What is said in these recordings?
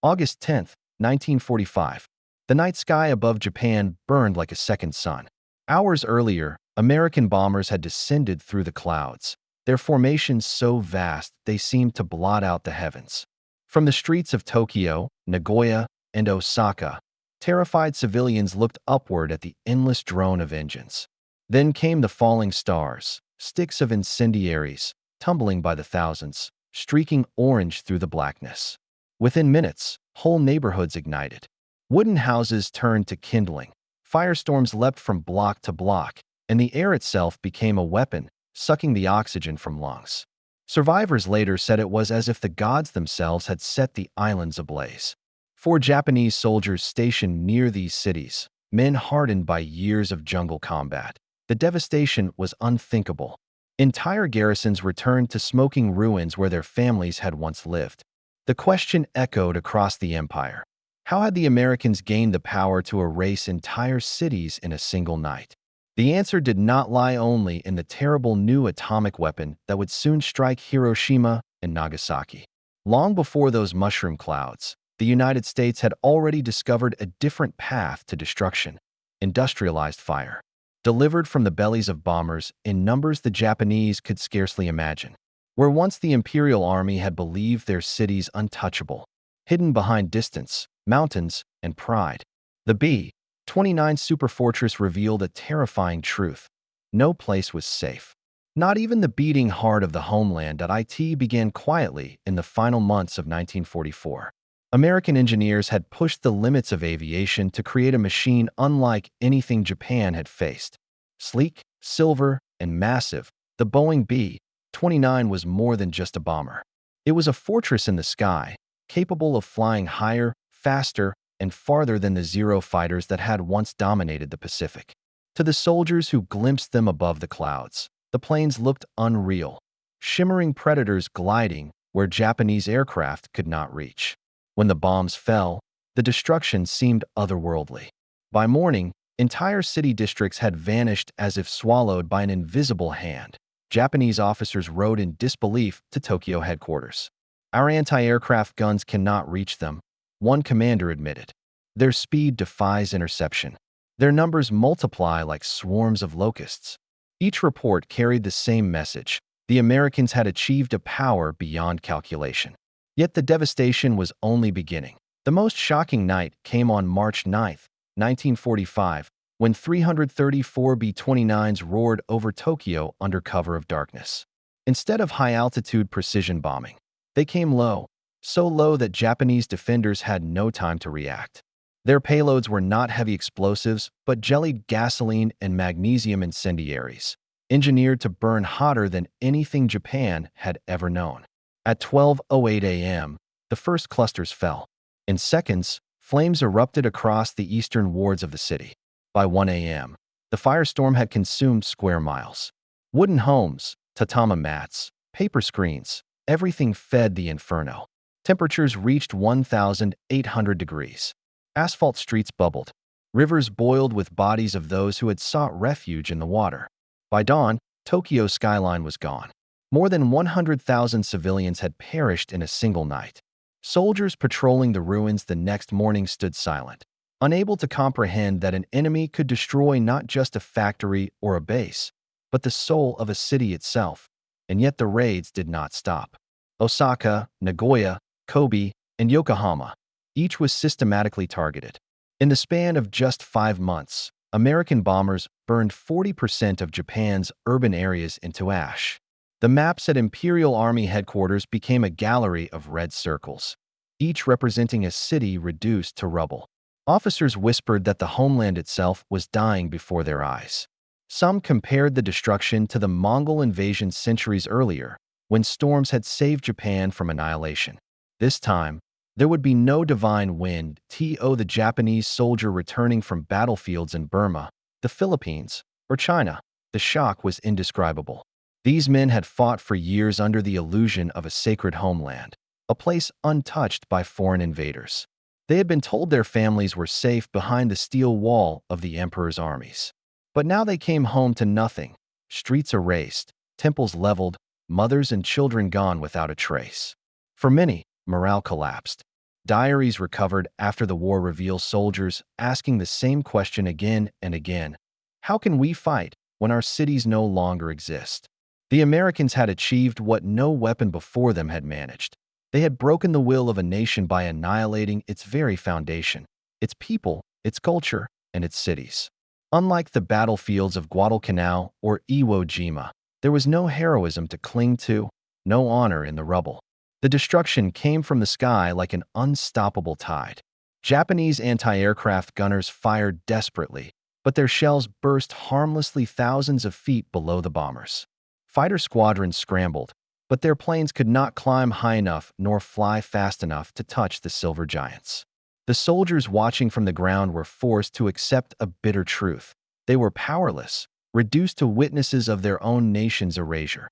August 10th, 1945. The night sky above Japan burned like a second sun. Hours earlier, American bombers had descended through the clouds, their formations so vast they seemed to blot out the heavens. From the streets of Tokyo, Nagoya, and Osaka, terrified civilians looked upward at the endless drone of engines. Then came the falling stars, sticks of incendiaries, tumbling by the thousands, streaking orange through the blackness. Within minutes, whole neighborhoods ignited. Wooden houses turned to kindling. Firestorms leapt from block to block, and the air itself became a weapon, sucking the oxygen from lungs. Survivors later said it was as if the gods themselves had set the islands ablaze. 4 Japanese soldiers stationed near these cities, men hardened by years of jungle combat. The devastation was unthinkable. Entire garrisons returned to smoking ruins where their families had once lived. The question echoed across the empire. How had the Americans gained the power to erase entire cities in a single night? The answer did not lie only in the terrible new atomic weapon that would soon strike Hiroshima and Nagasaki. Long before those mushroom clouds, the United States had already discovered a different path to destruction: industrialized fire. Delivered from the bellies of bombers in numbers the Japanese could scarcely imagine. Where once the Imperial Army had believed their cities untouchable, hidden behind distance, mountains, and pride, the B-29 Superfortress revealed a terrifying truth. No place was safe. Not even the beating heart of the homeland. It began quietly in the final months of 1944. American engineers had pushed the limits of aviation to create a machine unlike anything Japan had faced. Sleek, silver, and massive, the Boeing B-29 was more than just a bomber. It was a fortress in the sky, capable of flying higher, faster, and farther than the Zero fighters that had once dominated the Pacific. To the soldiers who glimpsed them above the clouds, the planes looked unreal, shimmering predators gliding where Japanese aircraft could not reach. When the bombs fell, the destruction seemed otherworldly. By morning, entire city districts had vanished as if swallowed by an invisible hand. Japanese officers rode in disbelief to Tokyo headquarters. "Our anti-aircraft guns cannot reach them," one commander admitted. "Their speed defies interception. Their numbers multiply like swarms of locusts." Each report carried the same message: the Americans had achieved a power beyond calculation. Yet the devastation was only beginning. The most shocking night came on March 9th, 1945, when 334 B-29s roared over Tokyo under cover of darkness. Instead of high-altitude precision bombing, they came low, so low that Japanese defenders had no time to react. Their payloads were not heavy explosives, but jellied gasoline and magnesium incendiaries, engineered to burn hotter than anything Japan had ever known. At 12:08 a.m., the first clusters fell. In seconds, flames erupted across the eastern wards of the city. By 1 a.m., the firestorm had consumed square miles. Wooden homes, tatami mats, paper screens, everything fed the inferno. Temperatures reached 1,800 degrees. Asphalt streets bubbled. Rivers boiled with bodies of those who had sought refuge in the water. By dawn, Tokyo's skyline was gone. More than 100,000 civilians had perished in a single night. Soldiers patrolling the ruins the next morning stood silent, unable to comprehend that an enemy could destroy not just a factory or a base, but the soul of a city itself. And yet the raids did not stop. Osaka, Nagoya, Kobe, and Yokohama, each was systematically targeted. In the span of just 5 months, American bombers burned 40% of Japan's urban areas into ash. The maps at Imperial Army headquarters became a gallery of red circles, each representing a city reduced to rubble. Officers whispered that the homeland itself was dying before their eyes. Some compared the destruction to the Mongol invasion centuries earlier, when storms had saved Japan from annihilation. This time, there would be no divine wind. The Japanese soldier returning from battlefields in Burma, the Philippines, or China. The shock was indescribable. These men had fought for years under the illusion of a sacred homeland, a place untouched by foreign invaders. They had been told their families were safe behind the steel wall of the emperor's armies. But now they came home to nothing: streets erased, temples leveled, mothers and children gone without a trace. For many, morale collapsed. Diaries recovered after the war reveal soldiers asking the same question again and again. How can we fight when our cities no longer exist? The Americans had achieved what no weapon before them had managed. They had broken the will of a nation by annihilating its very foundation, its people, its culture, and its cities. Unlike the battlefields of Guadalcanal or Iwo Jima, there was no heroism to cling to, no honor in the rubble. The destruction came from the sky like an unstoppable tide. Japanese anti-aircraft gunners fired desperately, but their shells burst harmlessly thousands of feet below the bombers. Fighter squadrons scrambled, but their planes could not climb high enough nor fly fast enough to touch the silver giants. The soldiers watching from the ground were forced to accept a bitter truth. They were powerless, reduced to witnesses of their own nation's erasure.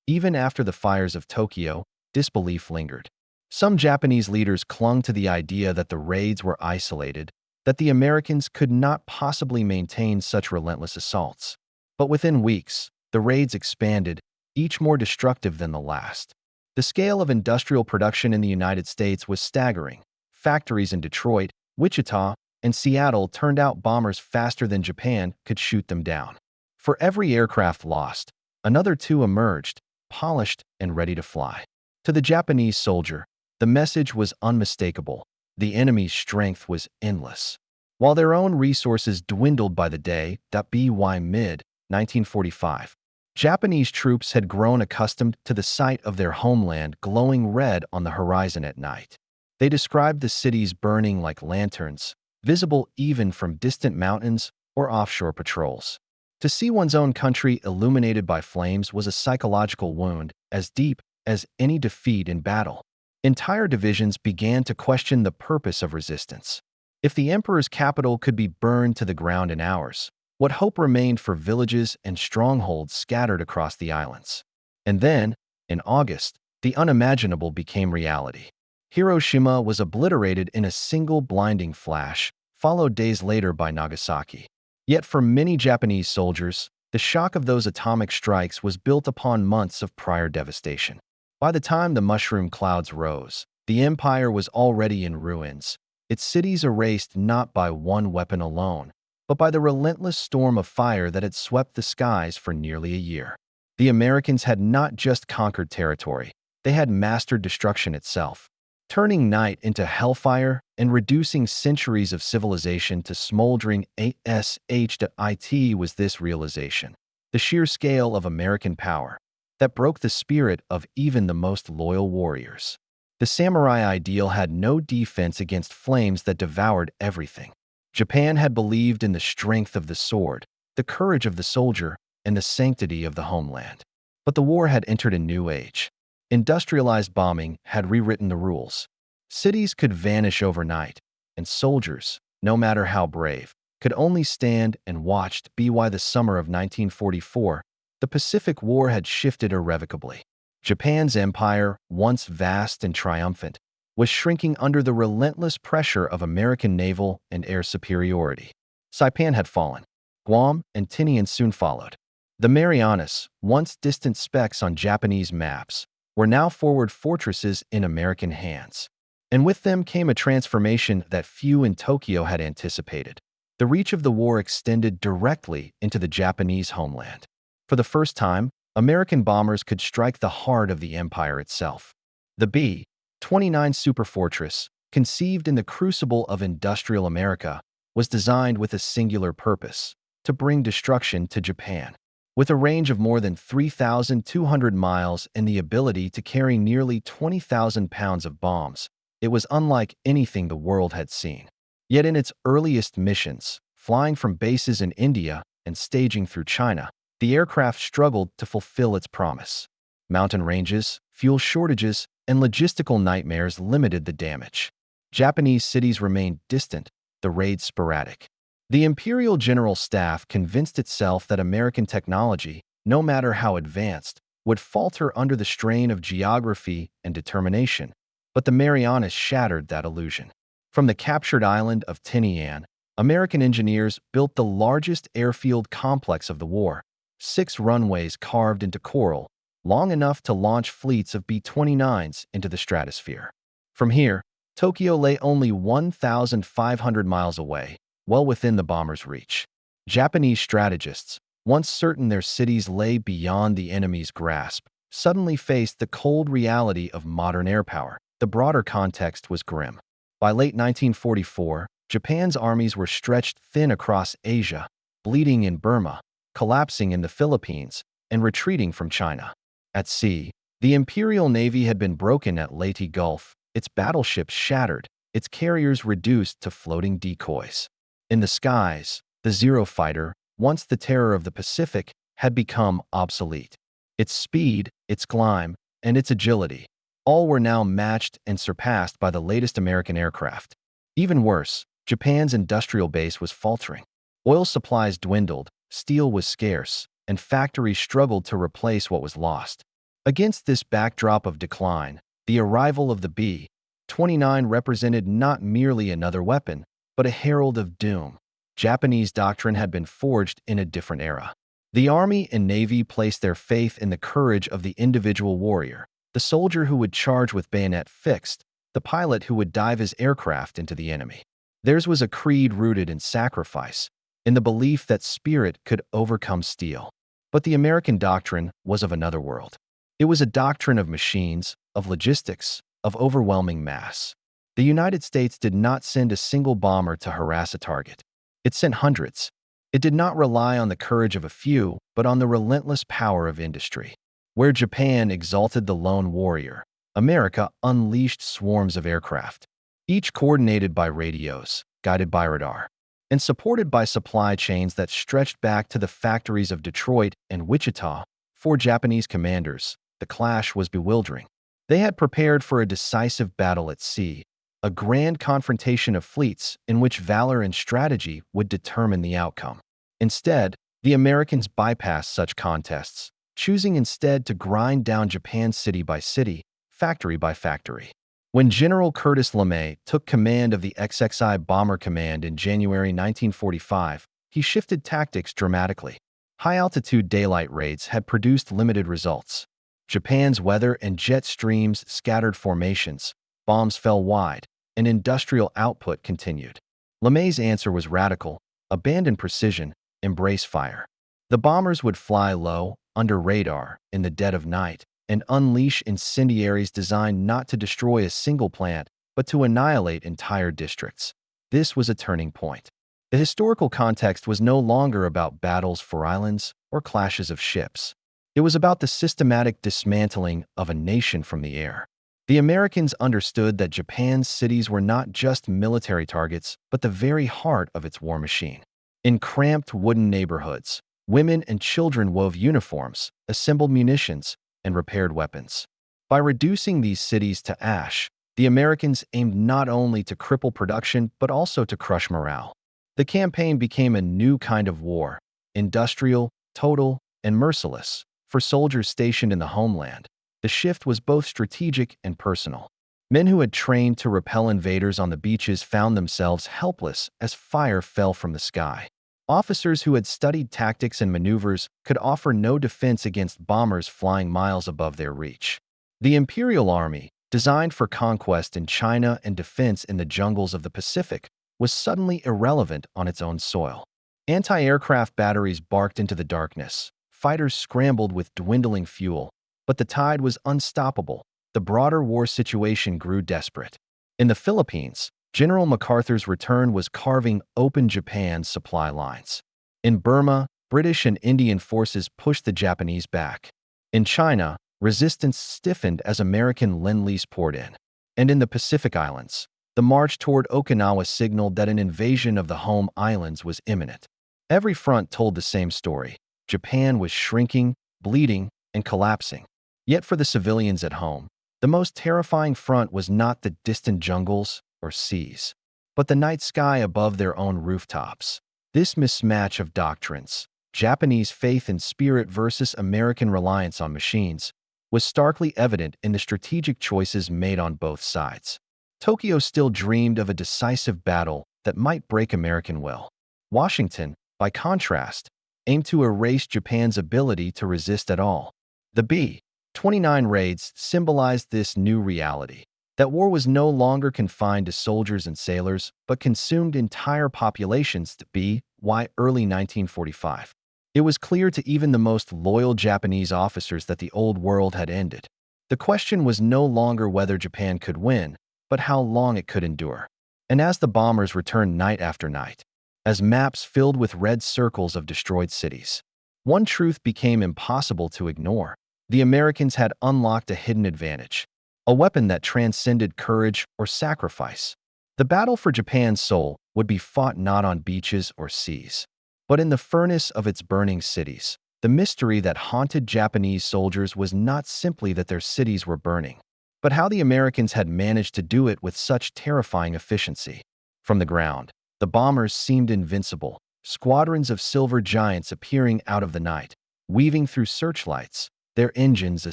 Even after the fires of Tokyo, disbelief lingered. Some Japanese leaders clung to the idea that the raids were isolated, that the Americans could not possibly maintain such relentless assaults. But within weeks, the raids expanded, each more destructive than the last. The scale of industrial production in the United States was staggering. Factories in Detroit, Wichita, and Seattle turned out bombers faster than Japan could shoot them down. For every aircraft lost, another two emerged, polished and ready to fly. To the Japanese soldier, the message was unmistakable. The enemy's strength was endless. While their own resources dwindled by the day, WWII mid-1945, Japanese troops had grown accustomed to the sight of their homeland glowing red on the horizon at night. They described the cities burning like lanterns, visible even from distant mountains or offshore patrols. To see one's own country illuminated by flames was a psychological wound as deep as any defeat in battle. Entire divisions began to question the purpose of resistance. If the emperor's capital could be burned to the ground in hours, what hope remained for villages and strongholds scattered across the islands? And then, in August, the unimaginable became reality. Hiroshima was obliterated in a single blinding flash, followed days later by Nagasaki. Yet for many Japanese soldiers, the shock of those atomic strikes was built upon months of prior devastation. By the time the mushroom clouds rose, the empire was already in ruins, its cities erased not by one weapon alone, but by the relentless storm of fire that had swept the skies for nearly a year. The Americans had not just conquered territory, they had mastered destruction itself. Turning night into hellfire and reducing centuries of civilization to smoldering ASHIT was this realization, the sheer scale of American power, that broke the spirit of even the most loyal warriors. The samurai ideal had no defense against flames that devoured everything. Japan had believed in the strength of the sword, the courage of the soldier, and the sanctity of the homeland. But the war had entered a new age. Industrialized bombing had rewritten the rules. Cities could vanish overnight, and soldiers, no matter how brave, could only stand and watch. By the summer of 1944, the Pacific War had shifted irrevocably. Japan's empire, once vast and triumphant, was shrinking under the relentless pressure of American naval and air superiority. Saipan had fallen. Guam and Tinian soon followed. The Marianas, once distant specks on Japanese maps, were now forward fortresses in American hands. And with them came a transformation that few in Tokyo had anticipated. The reach of the war extended directly into the Japanese homeland. For the first time, American bombers could strike the heart of the empire itself. The B-29 Superfortress, conceived in the crucible of industrial America, was designed with a singular purpose: to bring destruction to Japan. With a range of more than 3,200 miles and the ability to carry nearly 20,000 pounds of bombs, it was unlike anything the world had seen. Yet in its earliest missions, flying from bases in India and staging through China, the aircraft struggled to fulfill its promise. Mountain ranges, fuel shortages, and logistical nightmares limited the damage. Japanese cities remained distant, the raids sporadic. The Imperial General Staff convinced itself that American technology, no matter how advanced, would falter under the strain of geography and determination, but the Marianas shattered that illusion. From the captured island of Tinian, American engineers built the largest airfield complex of the war, 6 runways carved into coral, long enough to launch fleets of B-29s into the stratosphere. From here, Tokyo lay only 1,500 miles away, well within the bomber's reach. Japanese strategists, once certain their cities lay beyond the enemy's grasp, suddenly faced the cold reality of modern air power. The broader context was grim. By late 1944, Japan's armies were stretched thin across Asia, bleeding in Burma, collapsing in the Philippines, and retreating from China. At sea, the Imperial Navy had been broken at Leyte Gulf, its battleships shattered, its carriers reduced to floating decoys. In the skies, the Zero fighter, once the terror of the Pacific, had become obsolete. Its speed, its climb, and its agility, all were now matched and surpassed by the latest American aircraft. Even worse, Japan's industrial base was faltering. Oil supplies dwindled, steel was scarce, and factories struggled to replace what was lost. Against this backdrop of decline, the arrival of the B-29 represented not merely another weapon, but a herald of doom. Japanese doctrine had been forged in a different era. The Army and Navy placed their faith in the courage of the individual warrior, the soldier who would charge with bayonet fixed, the pilot who would dive his aircraft into the enemy. Theirs was a creed rooted in sacrifice, in the belief that spirit could overcome steel. But the American doctrine was of another world. It was a doctrine of machines, of logistics, of overwhelming mass. The United States did not send a single bomber to harass a target. It sent hundreds. It did not rely on the courage of a few, but on the relentless power of industry. Where Japan exalted the lone warrior, America unleashed swarms of aircraft, each coordinated by radios, guided by radar, and supported by supply chains that stretched back to the factories of Detroit and Wichita. For Japanese commanders, the clash was bewildering. They had prepared for a decisive battle at sea, a grand confrontation of fleets in which valor and strategy would determine the outcome. Instead, the Americans bypassed such contests, choosing instead to grind down Japan city by city, factory by factory. When General Curtis LeMay took command of the XXI Bomber Command in January 1945, he shifted tactics dramatically. High-altitude daylight raids had produced limited results. Japan's weather and jet streams scattered formations, bombs fell wide, and industrial output continued. LeMay's answer was radical: abandon precision, embrace fire. The bombers would fly low, under radar, in the dead of night, and unleash incendiaries designed not to destroy a single plant, but to annihilate entire districts. This was a turning point. The historical context was no longer about battles for islands or clashes of ships. It was about the systematic dismantling of a nation from the air. The Americans understood that Japan's cities were not just military targets, but the very heart of its war machine. In cramped wooden neighborhoods, women and children wove uniforms, assembled munitions, and repaired weapons. By reducing these cities to ash, the Americans aimed not only to cripple production but also to crush morale. The campaign became a new kind of war, industrial, total, and merciless. For soldiers stationed in the homeland, the shift was both strategic and personal. Men who had trained to repel invaders on the beaches found themselves helpless as fire fell from the sky. Officers who had studied tactics and maneuvers could offer no defense against bombers flying miles above their reach. The Imperial Army, designed for conquest in China and defense in the jungles of the Pacific, was suddenly irrelevant on its own soil. Anti-aircraft batteries barked into the darkness. Fighters scrambled with dwindling fuel, but the tide was unstoppable. The broader war situation grew desperate. In the Philippines, General MacArthur's return was carving open Japan's supply lines. In Burma, British and Indian forces pushed the Japanese back. In China, resistance stiffened as American lend-lease poured in. And in the Pacific Islands, the march toward Okinawa signaled that an invasion of the home islands was imminent. Every front told the same story. Japan was shrinking, bleeding, and collapsing. Yet for the civilians at home, the most terrifying front was not the distant jungles or seas, but the night sky above their own rooftops. This mismatch of doctrines, Japanese faith in spirit versus American reliance on machines, was starkly evident in the strategic choices made on both sides. Tokyo still dreamed of a decisive battle that might break American will. Washington, by contrast, aimed to erase Japan's ability to resist at all. The B-29 raids symbolized this new reality. That war was no longer confined to soldiers and sailors, but consumed entire populations to by early 1945. It was clear to even the most loyal Japanese officers that the old world had ended. The question was no longer whether Japan could win, but how long it could endure. And as the bombers returned night after night, as maps filled with red circles of destroyed cities, one truth became impossible to ignore. The Americans had unlocked a hidden advantage, a weapon that transcended courage or sacrifice. The battle for Japan's soul would be fought not on beaches or seas, but in the furnace of its burning cities. The mystery that haunted Japanese soldiers was not simply that their cities were burning, but how the Americans had managed to do it with such terrifying efficiency. From the ground, the bombers seemed invincible, squadrons of silver giants appearing out of the night, weaving through searchlights, their engines a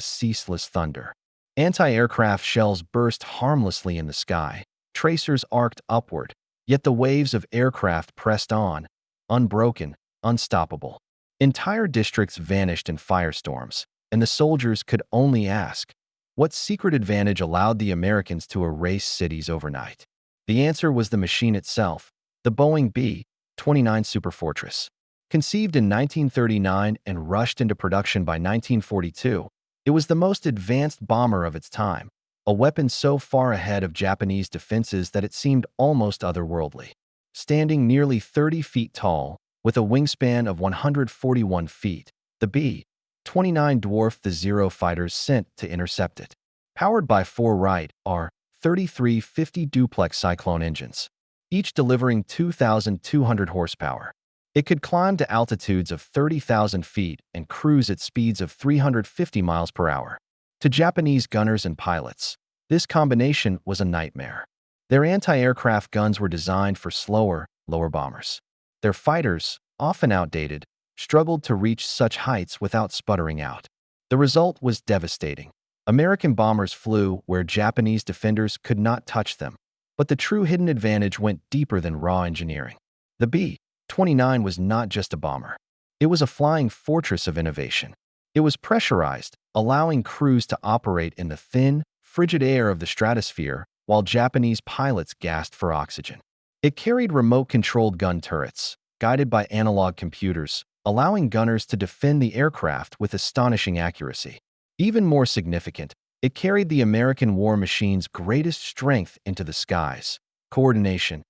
ceaseless thunder. Anti-aircraft shells burst harmlessly in the sky, tracers arced upward, yet the waves of aircraft pressed on, unbroken, unstoppable. Entire districts vanished in firestorms, and the soldiers could only ask, what secret advantage allowed the Americans to erase cities overnight? The answer was the machine itself, the Boeing B-29 Superfortress. Conceived in 1939 and rushed into production by 1942, it was the most advanced bomber of its time, a weapon so far ahead of Japanese defenses that it seemed almost otherworldly. Standing nearly 30 feet tall, with a wingspan of 141 feet, the B-29 dwarfed the Zero fighters sent to intercept it. Powered by four WWII 3350 duplex Cyclone engines, each delivering 2,200 horsepower. It could climb to altitudes of 30,000 feet and cruise at speeds of 350 miles per hour. To Japanese gunners and pilots, this combination was a nightmare. Their anti-aircraft guns were designed for slower, lower bombers. Their fighters, often outdated, struggled to reach such heights without sputtering out. The result was devastating. American bombers flew where Japanese defenders could not touch them. But the true hidden advantage went deeper than raw engineering. The B-29 was not just a bomber. It was a flying fortress of innovation. It was pressurized, allowing crews to operate in the thin, frigid air of the stratosphere while Japanese pilots gasped for oxygen. It carried remote-controlled gun turrets, guided by analog computers, allowing gunners to defend the aircraft with astonishing accuracy. Even more significant, it carried the American war machine's greatest strength into the skies: coordination.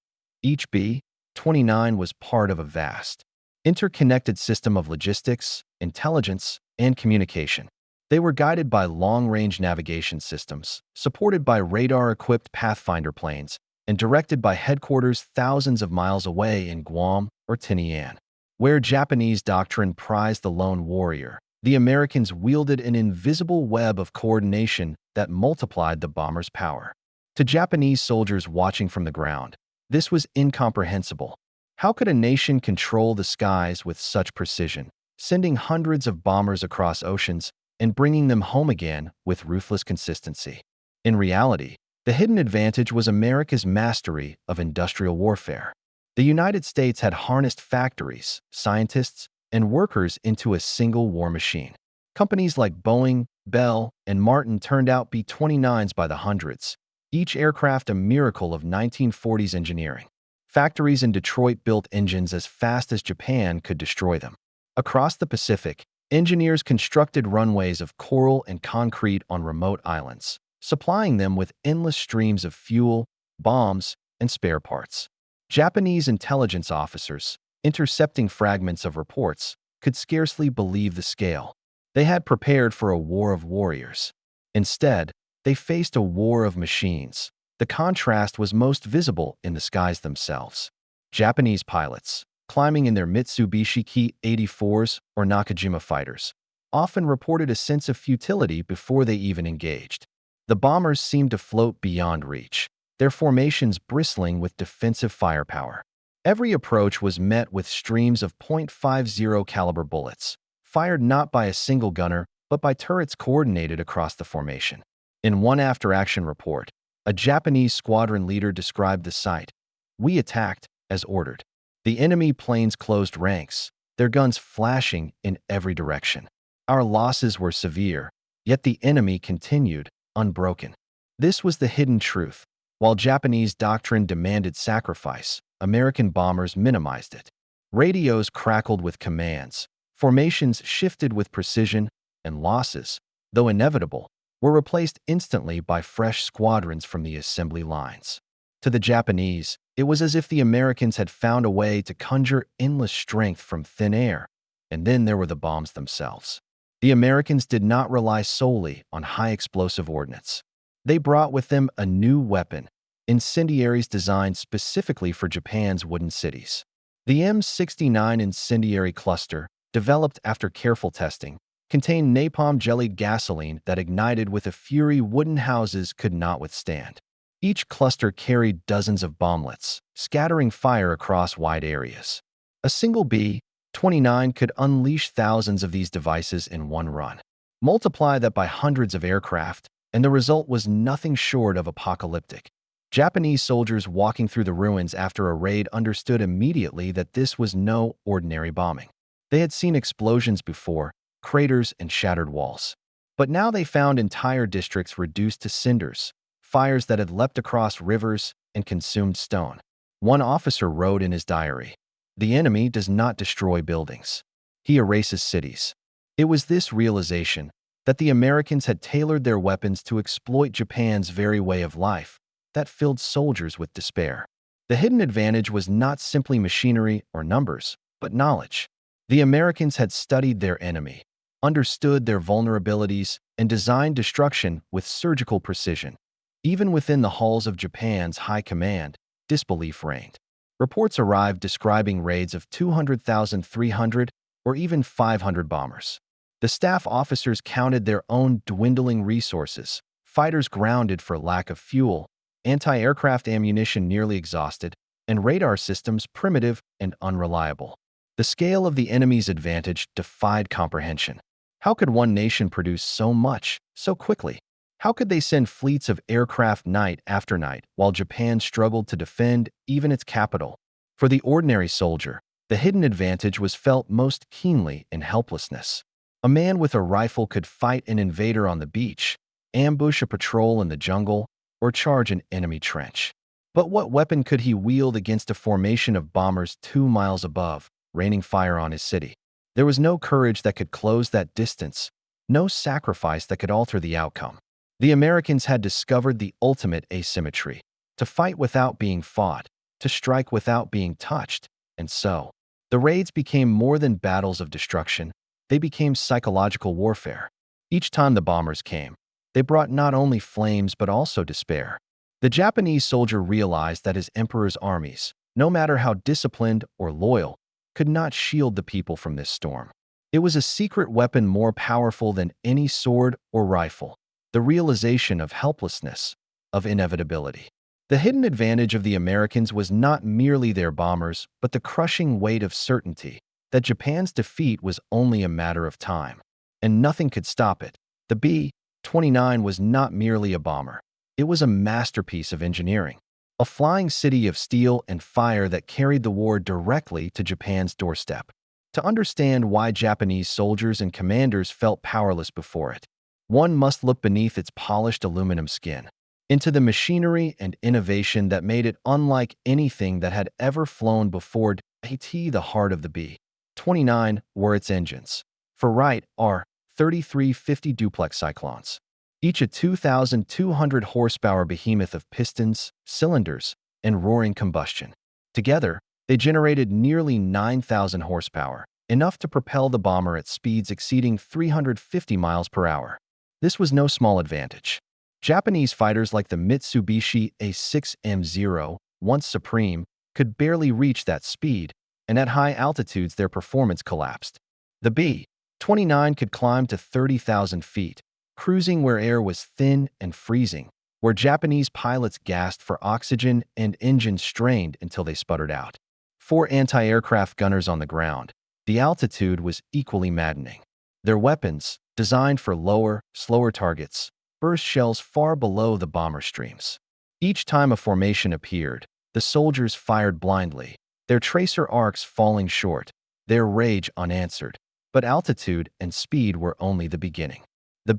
Each B-29 was part of a vast, interconnected system of logistics, intelligence, and communication. They were guided by long-range navigation systems, supported by radar-equipped Pathfinder planes, and directed by headquarters thousands of miles away in Guam or Tinian. Where Japanese Doctrine prized the lone warrior, the Americans wielded an invisible web of coordination that multiplied the bomber's power. To Japanese soldiers watching from the ground, this was incomprehensible. How could a nation control the skies with such precision, sending hundreds of bombers across oceans and bringing them home again with ruthless consistency? In reality, the hidden advantage was America's mastery of industrial warfare. The United States had harnessed factories, scientists, and workers into a single war machine. Companies like Boeing, Bell, and Martin turned out B-29s by the hundreds, each aircraft a miracle of 1940s engineering. Factories in Detroit built engines as fast as Japan could destroy them. Across the Pacific, engineers constructed runways of coral and concrete on remote islands, supplying them with endless streams of fuel, bombs, and spare parts. Japanese intelligence officers, intercepting fragments of reports, could scarcely believe the scale. They had prepared for a war of warriors. Instead, they faced a war of machines. The contrast was most visible in the skies themselves. Japanese pilots, climbing in their Mitsubishi Ki-84s or Nakajima fighters, often reported a sense of futility before they even engaged. The bombers seemed to float beyond reach, their formations bristling with defensive firepower. Every approach was met with streams of .50 caliber bullets, fired not by a single gunner, but by turrets coordinated across the formation. In one after-action report, a Japanese squadron leader described the sight. "We attacked, as ordered. The enemy planes closed ranks, their guns flashing in every direction. Our losses were severe, yet the enemy continued, unbroken. This was the hidden truth. While Japanese doctrine demanded sacrifice, American bombers minimized it. Radios crackled with commands, formations shifted with precision, and losses, though inevitable, were replaced instantly by fresh squadrons from the assembly lines. To the Japanese, it was as if the Americans had found a way to conjure endless strength from thin air. And then there were the bombs themselves. The Americans did not rely solely on high-explosive ordnance. They brought with them a new weapon, incendiaries designed specifically for Japan's wooden cities. The M69 incendiary cluster, developed after careful testing, contained napalm-jellied gasoline that ignited with a fury wooden houses could not withstand. Each cluster carried dozens of bomblets, scattering fire across wide areas. A single B-29 could unleash thousands of these devices in one run. Multiply that by hundreds of aircraft, and the result was nothing short of apocalyptic. Japanese soldiers walking through the ruins after a raid understood immediately that this was no ordinary bombing. They had seen explosions before, craters and shattered walls. But now they found entire districts reduced to cinders, fires that had leapt across rivers and consumed stone. One officer wrote in his diary, "The enemy does not destroy buildings. He erases cities." It was this realization that the Americans had tailored their weapons to exploit Japan's very way of life that filled soldiers with despair. The hidden advantage was not simply machinery or numbers, but knowledge. The Americans had studied their enemy, understood their vulnerabilities, and designed destruction with surgical precision. Even within the halls of Japan's high command, disbelief reigned. Reports arrived describing raids of 200,000, 300, or even 500 bombers. The staff officers counted their own dwindling resources, fighters grounded for lack of fuel, anti-aircraft ammunition nearly exhausted, and radar systems primitive and unreliable. The scale of the enemy's advantage defied comprehension. How could one nation produce so much, so quickly? How could they send fleets of aircraft night after night while Japan struggled to defend even its capital? For the ordinary soldier, the hidden advantage was felt most keenly in helplessness. A man with a rifle could fight an invader on the beach, ambush a patrol in the jungle, or charge an enemy trench. But what weapon could he wield against a formation of bombers 2 miles above, raining fire on his city? There was no courage that could close that distance, no sacrifice that could alter the outcome. The Americans had discovered the ultimate asymmetry: to fight without being fought, to strike without being touched, and so, the raids became more than battles of destruction, they became psychological warfare. Each time the bombers came, they brought not only flames but also despair. The Japanese soldier realized that his emperor's armies, no matter how disciplined or loyal, could not shield the people from this storm. It was a secret weapon more powerful than any sword or rifle, the realization of helplessness, of inevitability. The hidden advantage of the Americans was not merely their bombers, but the crushing weight of certainty that Japan's defeat was only a matter of time, and nothing could stop it. The B-29 was not merely a bomber. It was a masterpiece of engineering, a flying city of steel and fire that carried the war directly to Japan's doorstep. To understand why Japanese soldiers and commanders felt powerless before it, one must look beneath its polished aluminum skin, into the machinery and innovation that made it unlike anything that had ever flown before. The heart of the B-29 were its engines. For right are 3350 duplex cyclones, each a 2,200 horsepower behemoth of pistons, cylinders, and roaring combustion. Together, they generated nearly 9,000 horsepower, enough to propel the bomber at speeds exceeding 350 miles per hour. This was no small advantage. Japanese fighters like the Mitsubishi A6M0, once supreme, could barely reach that speed, and at high altitudes their performance collapsed. The B-29 could climb to 30,000 feet, cruising where air was thin and freezing, where Japanese pilots gasped for oxygen and engines strained until they sputtered out. 4 anti-aircraft gunners on the ground, the altitude was equally maddening. Their weapons, designed for lower, slower targets, burst shells far below the bomber streams. Each time a formation appeared, the soldiers fired blindly, their tracer arcs falling short, their rage unanswered. But altitude and speed were only the beginning. The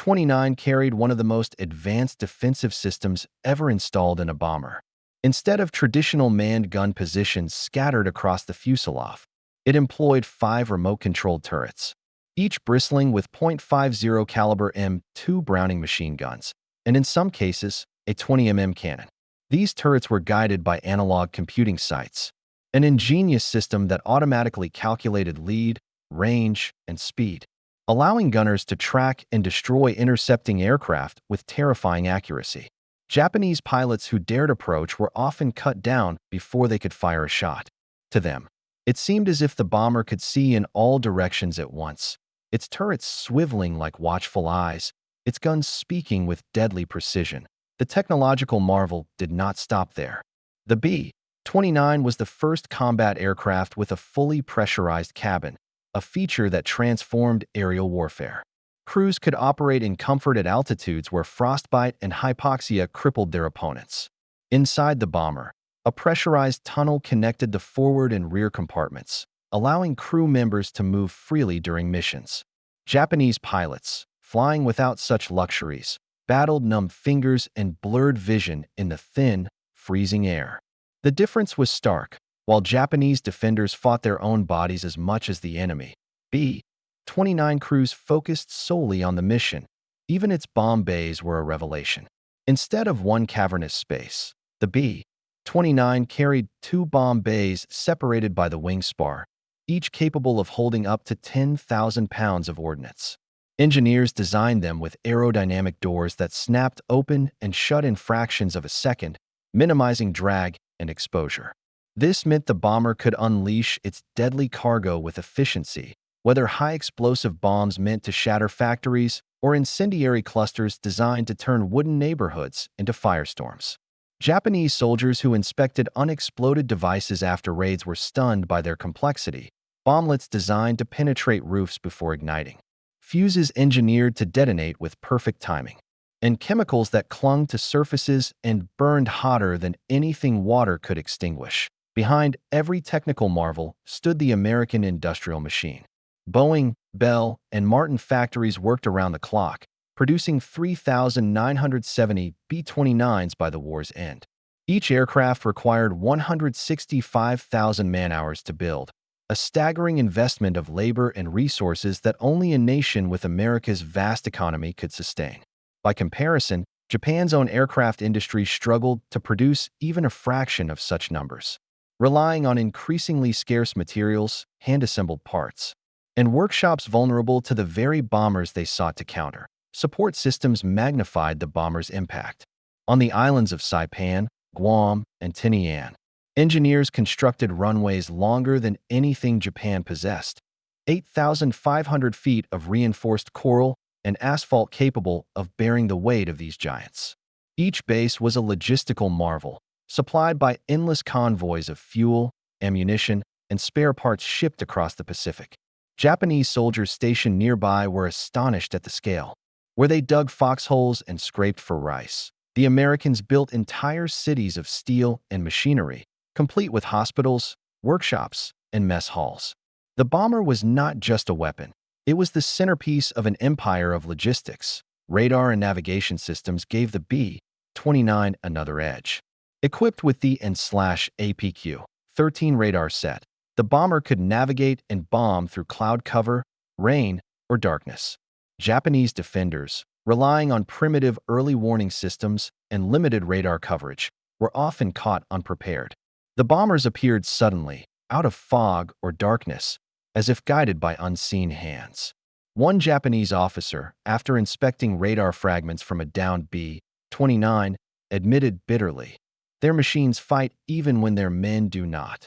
B-29 carried one of the most advanced defensive systems ever installed in a bomber. Instead of traditional manned gun positions scattered across the fuselage, it employed 5 remote-controlled turrets, each bristling with .50 caliber M2 Browning machine guns, and in some cases, a 20 cannon. These turrets were guided by analog computing sights, an ingenious system that automatically calculated lead, range, and speed, allowing gunners to track and destroy intercepting aircraft with terrifying accuracy. Japanese pilots who dared approach were often cut down before they could fire a shot. To them, it seemed as if the bomber could see in all directions at once, its turrets swiveling like watchful eyes, its guns speaking with deadly precision. The technological marvel did not stop there. The B-29 was the first combat aircraft with a fully pressurized cabin, a feature that transformed aerial warfare. Crews could operate in comfort at altitudes where frostbite and hypoxia crippled their opponents. Inside the bomber, a pressurized tunnel connected the forward and rear compartments, allowing crew members to move freely during missions. Japanese pilots, flying without such luxuries, battled numb fingers and blurred vision in the thin, freezing air. The difference was stark. While Japanese defenders fought their own bodies as much as the enemy, B-29 crews focused solely on the mission. Even its bomb bays were a revelation. Instead of one cavernous space, the B-29 carried 2 bomb bays separated by the wing spar, each capable of holding up to 10,000 pounds of ordnance. Engineers designed them with aerodynamic doors that snapped open and shut in fractions of a second, minimizing drag and exposure. This meant the bomber could unleash its deadly cargo with efficiency, whether high-explosive bombs meant to shatter factories or incendiary clusters designed to turn wooden neighborhoods into firestorms. Japanese soldiers who inspected unexploded devices after raids were stunned by their complexity, bomblets designed to penetrate roofs before igniting, fuses engineered to detonate with perfect timing, and chemicals that clung to surfaces and burned hotter than anything water could extinguish. Behind every technical marvel stood the American industrial machine. Boeing, Bell, and Martin factories worked around the clock, producing 3,970 B-29s by the war's end. Each aircraft required 165,000 man-hours to build, a staggering investment of labor and resources that only a nation with America's vast economy could sustain. By comparison, Japan's own aircraft industry struggled to produce even a fraction of such numbers, relying on increasingly scarce materials, hand-assembled parts, and workshops vulnerable to the very bombers they sought to counter. Support systems magnified the bomber's impact. On the islands of Saipan, Guam, and Tinian, engineers constructed runways longer than anything Japan possessed, 8,500 feet of reinforced coral and asphalt capable of bearing the weight of these giants. Each base was a logistical marvel, supplied by endless convoys of fuel, ammunition, and spare parts shipped across the Pacific. Japanese soldiers stationed nearby were astonished at the scale. Where they dug foxholes and scraped for rice, the Americans built entire cities of steel and machinery, complete with hospitals, workshops, and mess halls. The bomber was not just a weapon. It was the centerpiece of an empire of logistics. Radar and navigation systems gave the B-29 another edge. Equipped with the APQ-13 radar set, the bomber could navigate and bomb through cloud cover, rain, or darkness. Japanese defenders, relying on primitive early warning systems and limited radar coverage, were often caught unprepared. The bombers appeared suddenly, out of fog or darkness, as if guided by unseen hands. One Japanese officer, after inspecting radar fragments from a downed B-29, admitted bitterly, "Their machines fight even when their men do not."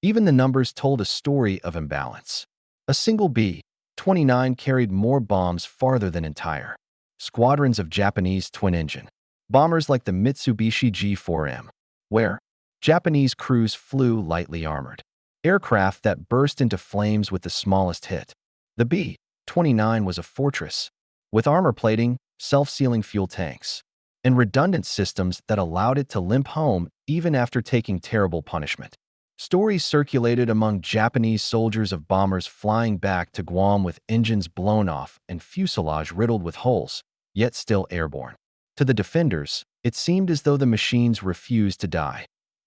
Even the numbers told a story of imbalance. A single B-29 carried more bombs farther than entire squadrons of Japanese twin-engine bombers like the Mitsubishi G4M, where Japanese crews flew lightly armored, aircraft that burst into flames with the smallest hit. The B-29 was a fortress, with armor plating, self-sealing fuel tanks, and redundant systems that allowed it to limp home even after taking terrible punishment. Stories circulated among Japanese soldiers of bombers flying back to Guam with engines blown off and fuselage riddled with holes, yet still airborne. To the defenders, it seemed as though the machines refused to die.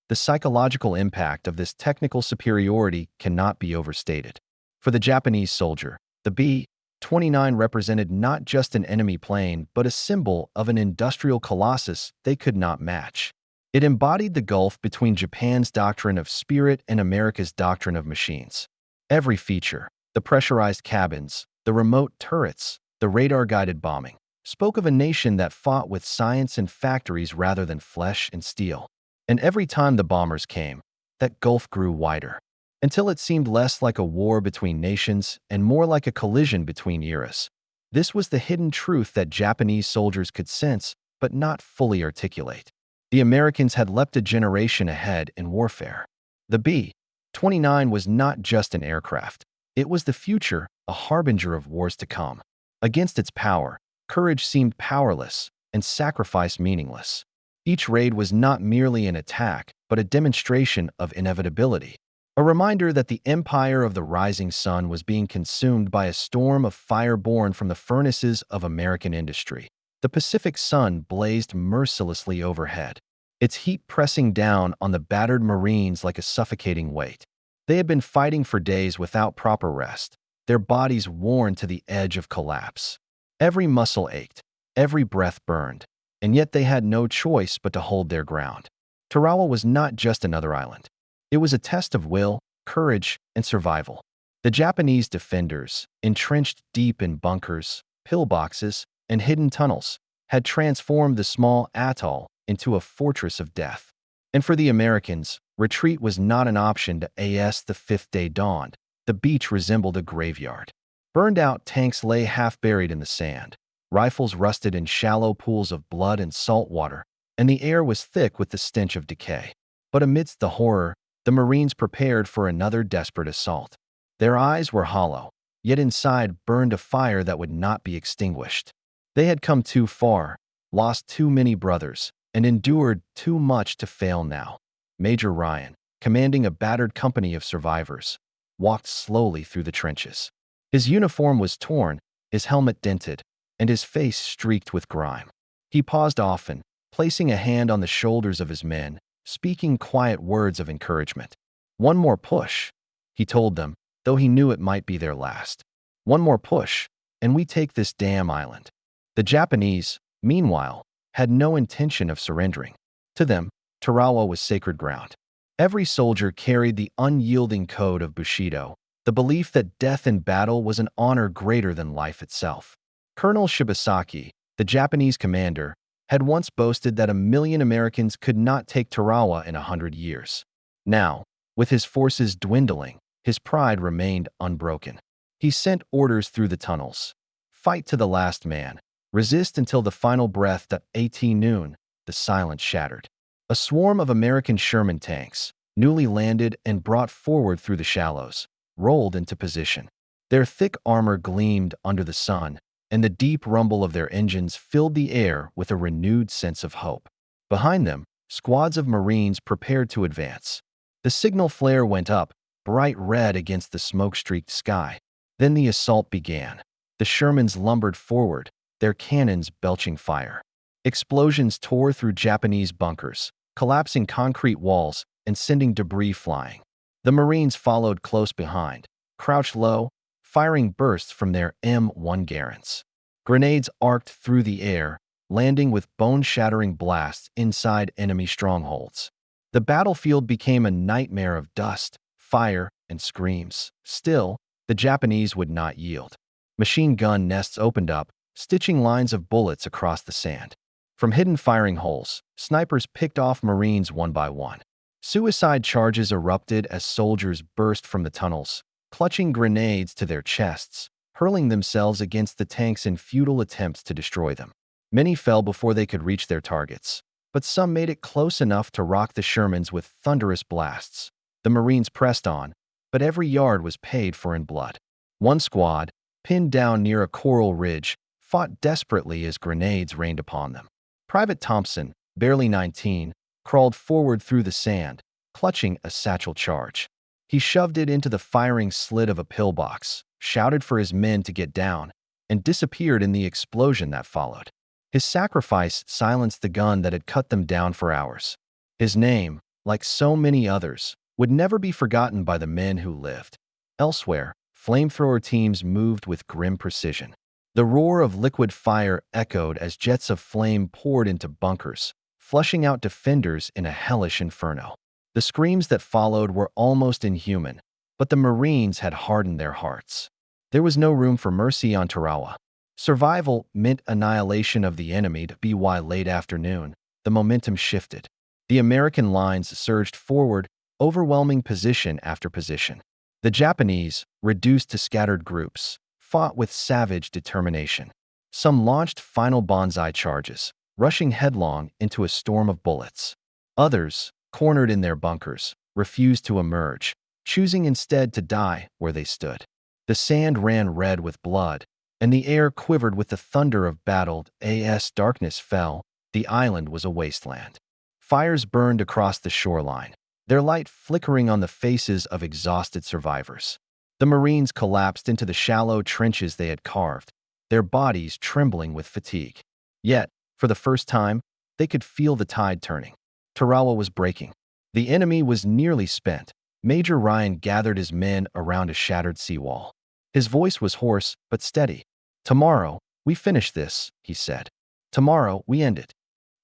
The psychological impact of this technical superiority cannot be overstated. For the Japanese soldier, the B-29 represented not just an enemy plane, but a symbol of an industrial colossus they could not match. It embodied the gulf between Japan's doctrine of spirit and America's doctrine of machines. Every feature, the pressurized cabins, the remote turrets, the radar-guided bombing, spoke of a nation that fought with science and factories rather than flesh and steel. And every time the bombers came, that gulf grew wider, until it seemed less like a war between nations and more like a collision between eras. This was the hidden truth that Japanese soldiers could sense but not fully articulate. The Americans had leapt a generation ahead in warfare. The B-29 was not just an aircraft. It was the future, a harbinger of wars to come. Against its power, courage seemed powerless and sacrifice meaningless. Each raid was not merely an attack, but a demonstration of inevitability. A reminder that the empire of the rising sun was being consumed by a storm of fire born from the furnaces of American industry. The Pacific sun blazed mercilessly overhead, its heat pressing down on the battered Marines like a suffocating weight. They had been fighting for days without proper rest, their bodies worn to the edge of collapse. Every muscle ached, every breath burned, and yet they had no choice but to hold their ground. Tarawa was not just another island. It was a test of will, courage, and survival. The Japanese defenders, entrenched deep in bunkers, pillboxes, and hidden tunnels, had transformed the small atoll into a fortress of death. And for the Americans, retreat was not an option as the fifth day dawned. The beach resembled a graveyard. Burned-out tanks lay half-buried in the sand. Rifles rusted in shallow pools of blood and salt water, and the air was thick with the stench of decay. But amidst the horror, the Marines prepared for another desperate assault. Their eyes were hollow, yet inside burned a fire that would not be extinguished. They had come too far, lost too many brothers, and endured too much to fail now. Major Ryan, commanding a battered company of survivors, walked slowly through the trenches. His uniform was torn, his helmet dented, and his face streaked with grime. He paused often, placing a hand on the shoulders of his men, speaking quiet words of encouragement. "One more push," he told them, though he knew it might be their last. "One more push, and we take this damn island." The Japanese, meanwhile, had no intention of surrendering. To them, Tarawa was sacred ground. Every soldier carried the unyielding code of Bushido, the belief that death in battle was an honor greater than life itself. Colonel Shibasaki, the Japanese commander, had once boasted that 1,000,000 Americans could not take Tarawa in 100 years. Now, with his forces dwindling, his pride remained unbroken. He sent orders through the tunnels. Fight to the last man. Resist until the final breath. At noon, the silence shattered. A swarm of American Sherman tanks, newly landed and brought forward through the shallows, rolled into position. Their thick armor gleamed under the sun, and the deep rumble of their engines filled the air with a renewed sense of hope. Behind them, squads of Marines prepared to advance. The signal flare went up, bright red against the smoke-streaked sky. Then the assault began. The Shermans lumbered forward, their cannons belching fire. Explosions tore through Japanese bunkers, collapsing concrete walls and sending debris flying. The Marines followed close behind, crouched low, firing bursts from their M1 Garants. Grenades arced through the air, landing with bone-shattering blasts inside enemy strongholds. The battlefield became a nightmare of dust, fire, and screams. Still, the Japanese would not yield. Machine gun nests opened up, stitching lines of bullets across the sand. From hidden firing holes, snipers picked off Marines one by one. Suicide charges erupted as soldiers burst from the tunnels, clutching grenades to their chests, hurling themselves against the tanks in futile attempts to destroy them. Many fell before they could reach their targets, but some made it close enough to rock the Shermans with thunderous blasts. The Marines pressed on, but every yard was paid for in blood. One squad, pinned down near a coral ridge, fought desperately as grenades rained upon them. Private Thompson, barely 19, crawled forward through the sand, clutching a satchel charge. He shoved it into the firing slit of a pillbox, shouted for his men to get down, and disappeared in the explosion that followed. His sacrifice silenced the gun that had cut them down for hours. His name, like so many others, would never be forgotten by the men who lived. Elsewhere, flamethrower teams moved with grim precision. The roar of liquid fire echoed as jets of flame poured into bunkers, flushing out defenders in a hellish inferno. The screams that followed were almost inhuman, but the Marines had hardened their hearts. There was no room for mercy on Tarawa. Survival meant annihilation of the enemy. By late afternoon, the momentum shifted. The American lines surged forward, overwhelming position after position. The Japanese, reduced to scattered groups, fought with savage determination. Some launched final Banzai charges, rushing headlong into a storm of bullets. Others, cornered in their bunkers, refused to emerge, choosing instead to die where they stood. The sand ran red with blood, and the air quivered with the thunder of battle. As darkness fell, the island was a wasteland. Fires burned across the shoreline, their light flickering on the faces of exhausted survivors. The Marines collapsed into the shallow trenches they had carved, their bodies trembling with fatigue. Yet, for the first time, they could feel the tide turning. Tarawa was breaking. The enemy was nearly spent. Major Ryan gathered his men around a shattered seawall. His voice was hoarse but steady. "Tomorrow, we finish this," he said. "Tomorrow, we end it."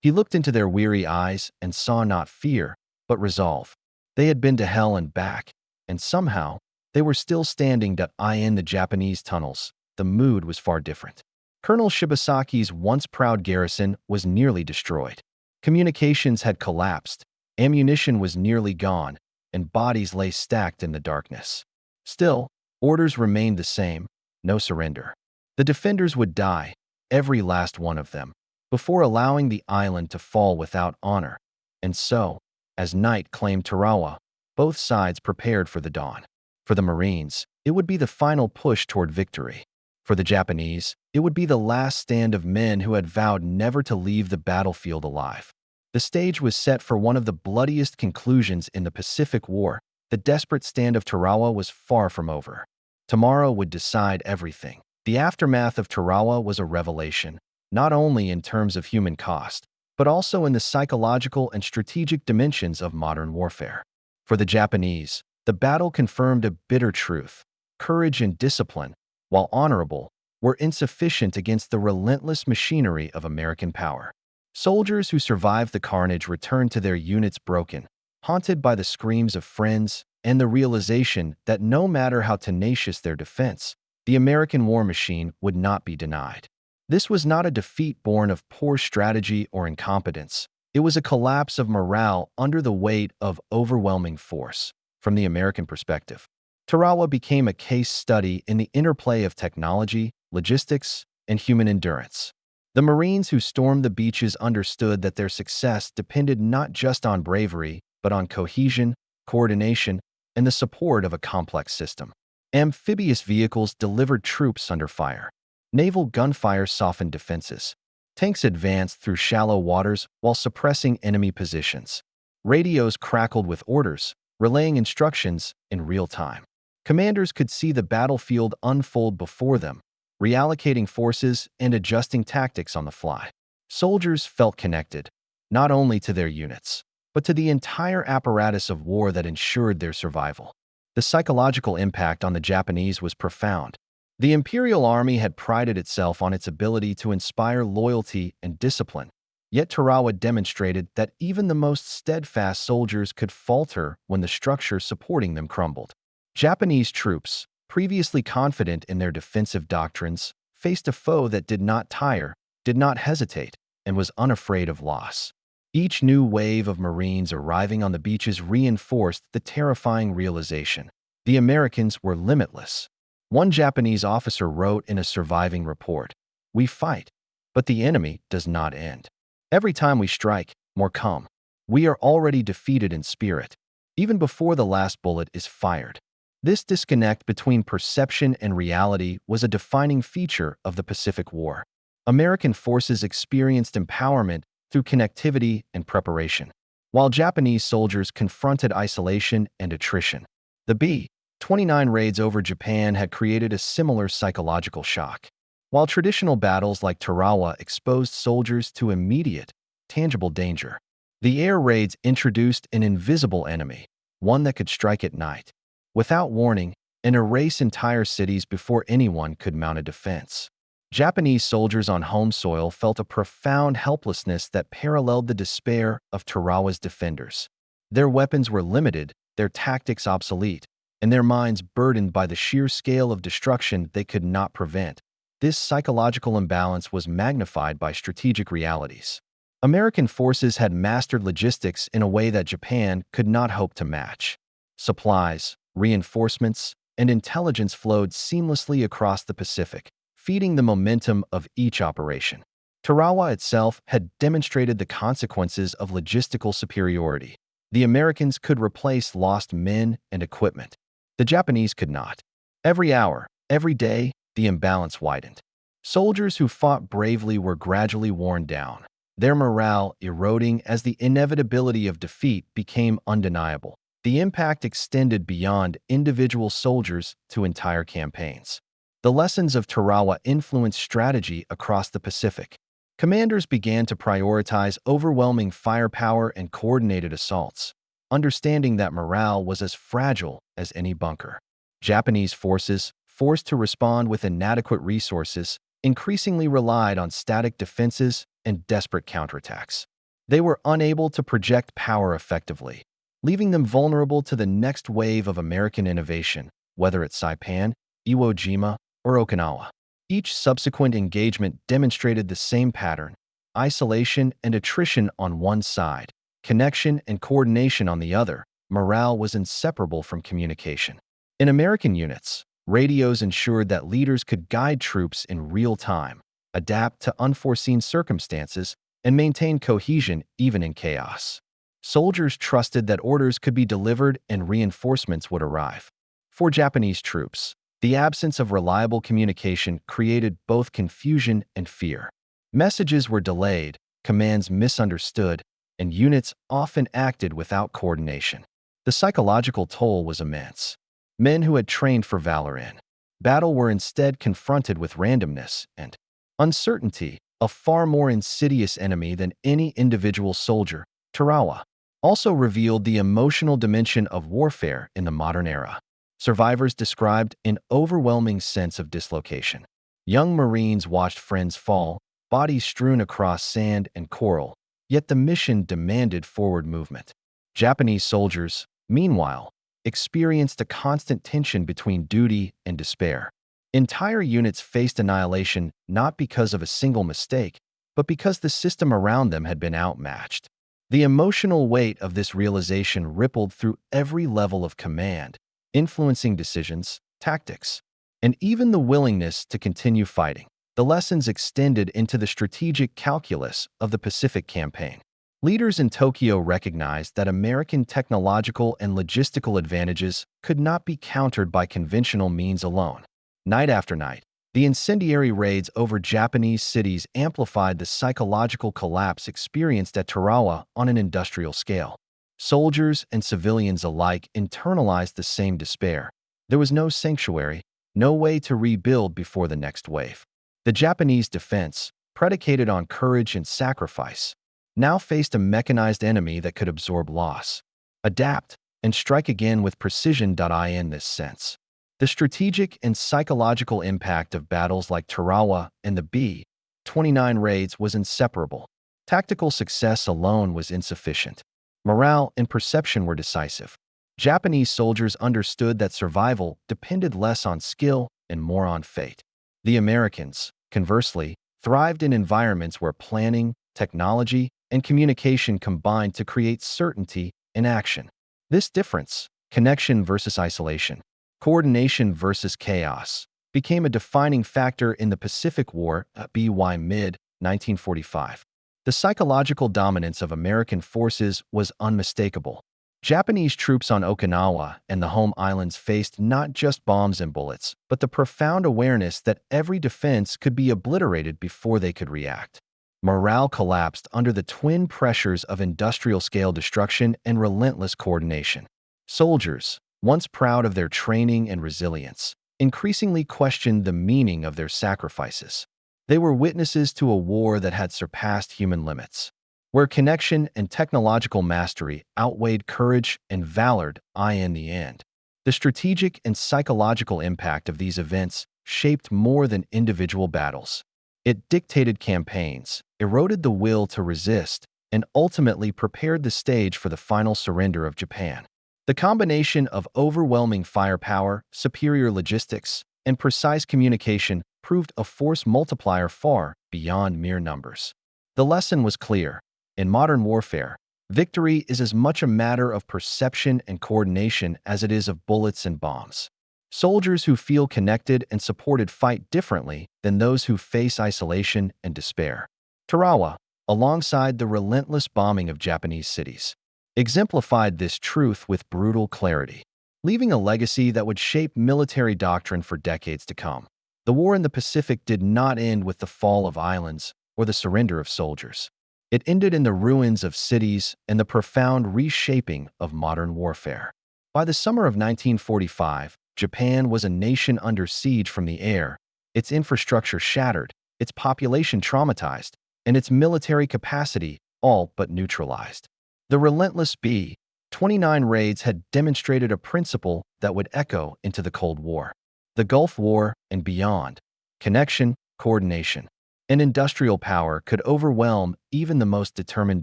He looked into their weary eyes and saw not fear, but resolve. They had been to hell and back, and somehow, they were still standing in the Japanese tunnels. The mood was far different. Colonel Shibasaki's once proud garrison was nearly destroyed. Communications had collapsed, ammunition was nearly gone, and bodies lay stacked in the darkness. Still, orders remained the same: no surrender. The defenders would die, every last one of them, before allowing the island to fall without honor. And so, as night claimed Tarawa, both sides prepared for the dawn. For the Marines, it would be the final push toward victory. For the Japanese, it would be the last stand of men who had vowed never to leave the battlefield alive. The stage was set for one of the bloodiest conclusions in the Pacific War. The desperate stand of Tarawa was far from over. Tomorrow would decide everything. The aftermath of Tarawa was a revelation, not only in terms of human cost, but also in the psychological and strategic dimensions of modern warfare. For the Japanese, the battle confirmed a bitter truth: courage and discipline, while honorable, were insufficient against the relentless machinery of American power. Soldiers who survived the carnage returned to their units broken, haunted by the screams of friends and the realization that no matter how tenacious their defense, the American war machine would not be denied. This was not a defeat born of poor strategy or incompetence. It was a collapse of morale under the weight of overwhelming force. From the American perspective, Tarawa became a case study in the interplay of technology, logistics, and human endurance. The Marines who stormed the beaches understood that their success depended not just on bravery, but on cohesion, coordination, and the support of a complex system. Amphibious vehicles delivered troops under fire. Naval gunfire softened defenses. Tanks advanced through shallow waters while suppressing enemy positions. Radios crackled with orders, relaying instructions in real time. Commanders could see the battlefield unfold before them, reallocating forces and adjusting tactics on the fly. Soldiers felt connected, not only to their units, but to the entire apparatus of war that ensured their survival. The psychological impact on the Japanese was profound. The Imperial Army had prided itself on its ability to inspire loyalty and discipline, yet Tarawa demonstrated that even the most steadfast soldiers could falter when the structure supporting them crumbled. Japanese troops, previously confident in their defensive doctrines, faced a foe that did not tire, did not hesitate, and was unafraid of loss. Each new wave of Marines arriving on the beaches reinforced the terrifying realization: the Americans were limitless. One Japanese officer wrote in a surviving report, "We fight, but the enemy does not end. Every time we strike, more come. We are already defeated in spirit, even before the last bullet is fired." This disconnect between perception and reality was a defining feature of the Pacific War. American forces experienced empowerment through connectivity and preparation, while Japanese soldiers confronted isolation and attrition. The B-29 raids over Japan had created a similar psychological shock. while traditional battles like Tarawa exposed soldiers to immediate, tangible danger. The air raids introduced an invisible enemy, one that could strike at night, without warning, and erase entire cities before anyone could mount a defense. Japanese soldiers on home soil felt a profound helplessness that paralleled the despair of Tarawa's defenders. Their weapons were limited, their tactics obsolete, and their minds burdened by the sheer scale of destruction they could not prevent. This psychological imbalance was magnified by strategic realities. American forces had mastered logistics in a way that Japan could not hope to match. Supplies, reinforcements, and intelligence flowed seamlessly across the Pacific, feeding the momentum of each operation. Tarawa itself had demonstrated the consequences of logistical superiority. The Americans could replace lost men and equipment. The Japanese could not. Every hour, every day, the imbalance widened. Soldiers who fought bravely were gradually worn down, their morale eroding as the inevitability of defeat became undeniable. The impact extended beyond individual soldiers to entire campaigns. The lessons of Tarawa influenced strategy across the Pacific. Commanders began to prioritize overwhelming firepower and coordinated assaults, understanding that morale was as fragile as any bunker. Japanese forces, forced to respond with inadequate resources, increasingly relied on static defenses and desperate counterattacks. They were unable to project power effectively, leaving them vulnerable to the next wave of American innovation, whether at Saipan, Iwo Jima, or Okinawa. Each subsequent engagement demonstrated the same pattern: isolation and attrition on one side, connection and coordination on the other. Morale was inseparable from communication. In American units, radios ensured that leaders could guide troops in real time, adapt to unforeseen circumstances, and maintain cohesion even in chaos. Soldiers trusted that orders could be delivered and reinforcements would arrive. For Japanese troops, the absence of reliable communication created both confusion and fear. Messages were delayed, commands misunderstood, and units often acted without coordination. The psychological toll was immense. Men who had trained for valor in battle were instead confronted with randomness and uncertainty, a far more insidious enemy than any individual soldier. Tarawa also revealed the emotional dimension of warfare in the modern era. Survivors described an overwhelming sense of dislocation. Young Marines watched friends fall, bodies strewn across sand and coral, yet the mission demanded forward movement. Japanese soldiers, meanwhile, experienced a constant tension between duty and despair. Entire units faced annihilation not because of a single mistake, but because the system around them had been outmatched. The emotional weight of this realization rippled through every level of command, influencing decisions, tactics, and even the willingness to continue fighting. The lessons extended into the strategic calculus of the Pacific Campaign. Leaders in Tokyo recognized that American technological and logistical advantages could not be countered by conventional means alone. Night after night, the incendiary raids over Japanese cities amplified the psychological collapse experienced at Tarawa on an industrial scale. Soldiers and civilians alike internalized the same despair. There was no sanctuary, no way to rebuild before the next wave. The Japanese defense, predicated on courage and sacrifice, now faced a mechanized enemy that could absorb loss, adapt, and strike again with precision. In this sense, the strategic and psychological impact of battles like Tarawa and the B-29 raids was inseparable. Tactical success alone was insufficient. Morale and perception were decisive. Japanese soldiers understood that survival depended less on skill and more on fate. The Americans, conversely, thrived in environments where planning, technology, and communication combined to create certainty and action. This difference, connection versus isolation, coordination versus chaos, became a defining factor in the Pacific War by mid-1945. The psychological dominance of American forces was unmistakable. Japanese troops on Okinawa and the home islands faced not just bombs and bullets, but the profound awareness that every defense could be obliterated before they could react. Morale collapsed under the twin pressures of industrial-scale destruction and relentless coordination. Soldiers, once proud of their training and resilience, increasingly questioned the meaning of their sacrifices. They were witnesses to a war that had surpassed human limits, where connection and technological mastery outweighed courage and valor in the end. The strategic and psychological impact of these events shaped more than individual battles. It dictated campaigns, eroded the will to resist, and ultimately prepared the stage for the final surrender of Japan. The combination of overwhelming firepower, superior logistics, and precise communication proved a force multiplier far beyond mere numbers. The lesson was clear. In modern warfare, victory is as much a matter of perception and coordination as it is of bullets and bombs. Soldiers who feel connected and supported fight differently than those who face isolation and despair. Tarawa, alongside the relentless bombing of Japanese cities, exemplified this truth with brutal clarity, leaving a legacy that would shape military doctrine for decades to come. The war in the Pacific did not end with the fall of islands or the surrender of soldiers. It ended in the ruins of cities and the profound reshaping of modern warfare. By the summer of 1945, Japan was a nation under siege from the air, its infrastructure shattered, its population traumatized, and its military capacity all but neutralized. The relentless B-29 raids had demonstrated a principle that would echo into the Cold War, the Gulf War, and beyond. Connection, coordination, and industrial power could overwhelm even the most determined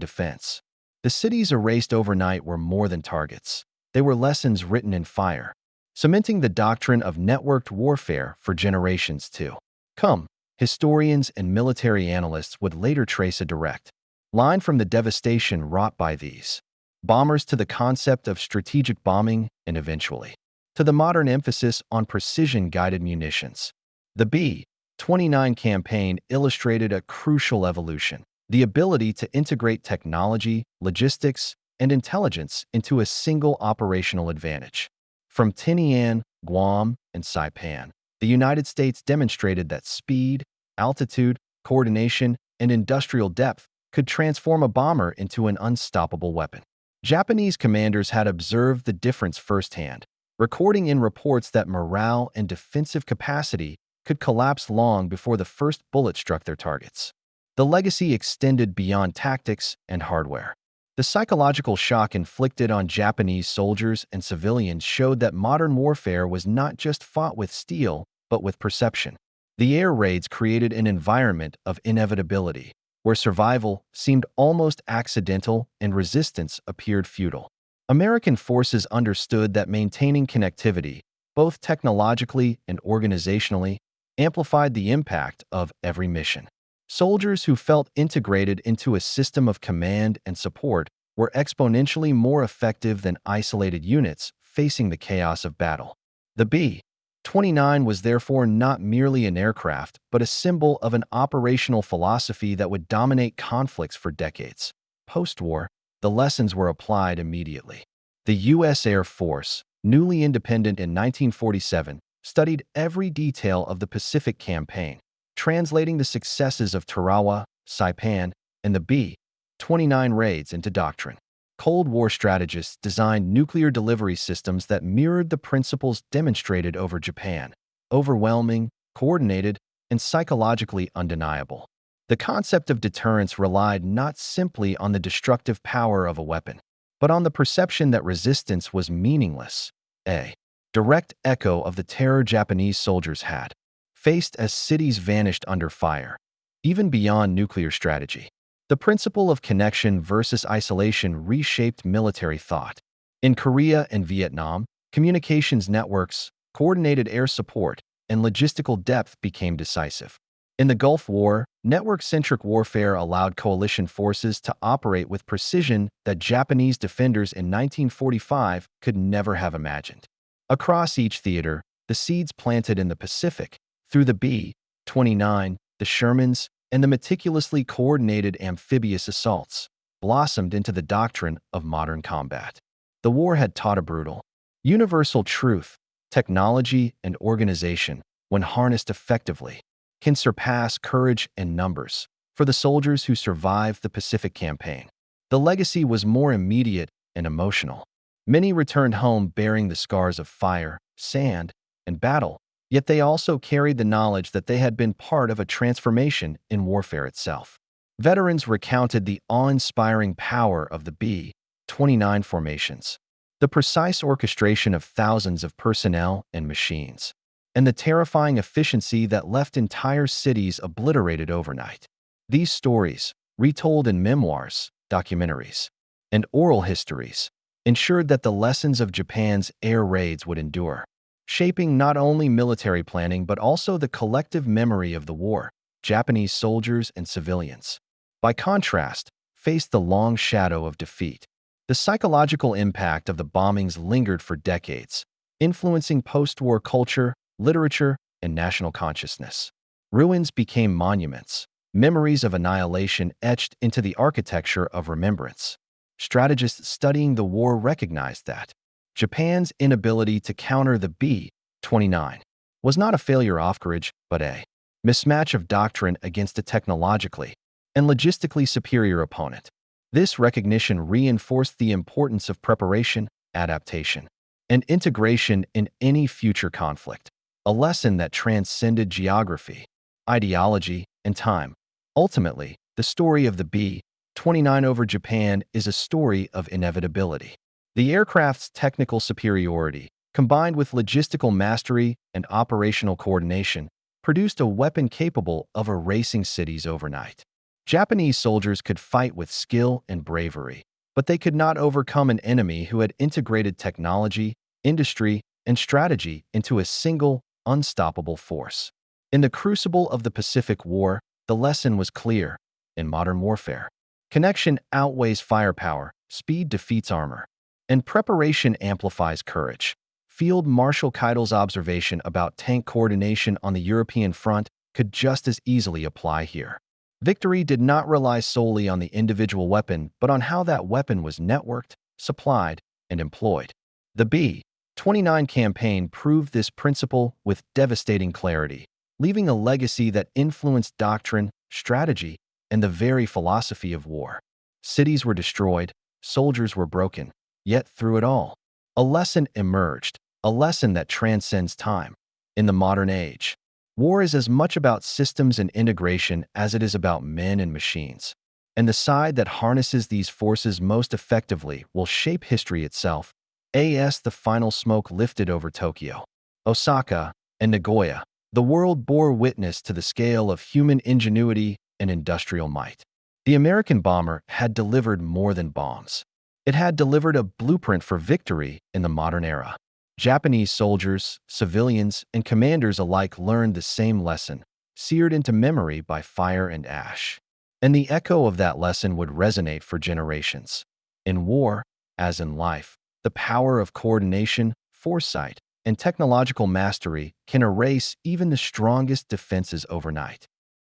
defense. The cities erased overnight were more than targets. They were lessons written in fire, cementing the doctrine of networked warfare for generations to come. Historians and military analysts would later trace a direct line from the devastation wrought by these bombers to the concept of strategic bombing and eventually to the modern emphasis on precision-guided munitions. The B-29 campaign illustrated a crucial evolution, the ability to integrate technology, logistics, and intelligence into a single operational advantage. From Tinian, Guam, and Saipan, the United States demonstrated that speed, altitude, coordination, and industrial depth could transform a bomber into an unstoppable weapon. Japanese commanders had observed the difference firsthand, recording in reports that morale and defensive capacity could collapse long before the first bullet struck their targets. The legacy extended beyond tactics and hardware. The psychological shock inflicted on Japanese soldiers and civilians showed that modern warfare was not just fought with steel, but with perception. The air raids created an environment of inevitability, where survival seemed almost accidental and resistance appeared futile. American forces understood that maintaining connectivity, both technologically and organizationally, amplified the impact of every mission. Soldiers who felt integrated into a system of command and support were exponentially more effective than isolated units facing the chaos of battle. The B-29 was therefore not merely an aircraft, but a symbol of an operational philosophy that would dominate conflicts for decades. Post-war, the lessons were applied immediately. The U.S. Air Force, newly independent in 1947, studied every detail of the Pacific Campaign, translating the successes of Tarawa, Saipan, and the B-29 raids into doctrine. Cold War strategists designed nuclear delivery systems that mirrored the principles demonstrated over Japan: overwhelming, coordinated, and psychologically undeniable. The concept of deterrence relied not simply on the destructive power of a weapon, but on the perception that resistance was meaningless, a direct echo of the terror Japanese soldiers had faced as cities vanished under fire. Even beyond nuclear strategy, the principle of connection versus isolation reshaped military thought. In Korea and Vietnam, communications networks, coordinated air support, and logistical depth became decisive. In the Gulf War, network-centric warfare allowed coalition forces to operate with precision that Japanese defenders in 1945 could never have imagined. Across each theater, the seeds planted in the Pacific, through the B-29, the Shermans, and the meticulously coordinated amphibious assaults, blossomed into the doctrine of modern combat. The war had taught a brutal, universal truth: technology and organization, when harnessed effectively, can surpass courage and numbers. For the soldiers who survived the Pacific Campaign, the legacy was more immediate and emotional. Many returned home bearing the scars of fire, sand, and battle, Yet they also carried the knowledge that they had been part of a transformation in warfare itself. Veterans recounted the awe-inspiring power of the B-29 formations, the precise orchestration of thousands of personnel and machines, and the terrifying efficiency that left entire cities obliterated overnight. These stories, retold in memoirs, documentaries, and oral histories, ensured that the lessons of Japan's air raids would endure, shaping not only military planning but also the collective memory of the war. Japanese soldiers and civilians, by contrast, faced the long shadow of defeat. The psychological impact of the bombings lingered for decades, influencing post-war culture, literature, and national consciousness. Ruins became monuments, memories of annihilation etched into the architecture of remembrance. Strategists studying the war recognized that Japan's inability to counter the B-29 was not a failure of courage, but a mismatch of doctrine against a technologically and logistically superior opponent. This recognition reinforced the importance of preparation, adaptation, and integration in any future conflict, a lesson that transcended geography, ideology, and time. Ultimately, the story of the B-29 over Japan is a story of inevitability. The aircraft's technical superiority, combined with logistical mastery and operational coordination, produced a weapon capable of erasing cities overnight. Japanese soldiers could fight with skill and bravery, but they could not overcome an enemy who had integrated technology, industry, and strategy into a single, unstoppable force. In the crucible of the Pacific War, the lesson was clear. In modern warfare, connection outweighs firepower, speed defeats armor, and preparation amplifies courage. Field Marshal Keitel's observation about tank coordination on the European front could just as easily apply here. Victory did not rely solely on the individual weapon, but on how that weapon was networked, supplied, and employed. The B-29 campaign proved this principle with devastating clarity, leaving a legacy that influenced doctrine, strategy, and the very philosophy of war. Cities were destroyed, soldiers were broken, yet through it all, a lesson emerged, a lesson that transcends time. In the modern age, war is as much about systems and integration as it is about men and machines. And the side that harnesses these forces most effectively will shape history itself. As the final smoke lifted over Tokyo, Osaka, and Nagoya, the world bore witness to the scale of human ingenuity and industrial might. The American bomber had delivered more than bombs. It had delivered a blueprint for victory in the modern era. Japanese soldiers, civilians, and commanders alike learned the same lesson, seared into memory by fire and ash. And the echo of that lesson would resonate for generations. In war, as in life, the power of coordination, foresight, and technological mastery can erase even the strongest defenses overnight.